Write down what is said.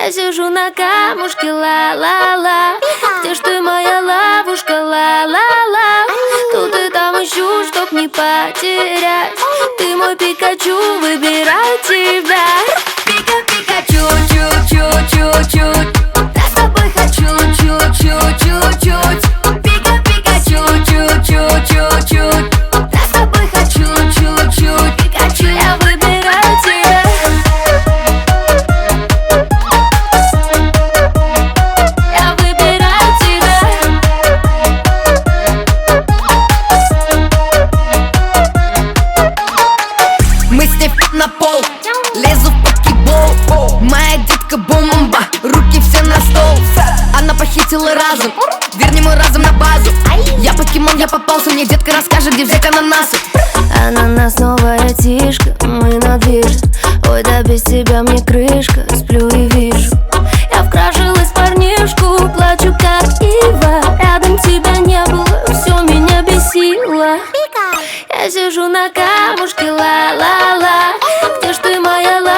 Я сижу на камушке, ла-ла-ла. Где ж ты, моя ловушка, ла-ла-ла? Тут и там ищу, чтоб не потерять. Ты мой Пикачу, выбирай тебя. Пика-пикачу, чу-чу-чу-чуть. Я с тобой хочу, чу-чу-чу-чуть. Пика-пикачу, чу-чу-чу-чуть. Я с тобой хочу, чуть-чуть. Пикачу, я выбираю тебя. Я выбираю тебя. Мы с ней на пол, лезу в покебол. Моя детка бомба, руки все на стол. Она похитила разум, верни мой разум на базу. Я покемон, я попался, мне детка расскажет, где взять ананасы. Ананас, новая тишка, мы на движ. Ой, да без тебя мне крышка, сплю и вижу. Я вкрашилась в парнишку, плачу как ива. Рядом тебя не было, все меня бесило. Я сижу на камушке, ла-ла-ла. Где ж ты, моя ла?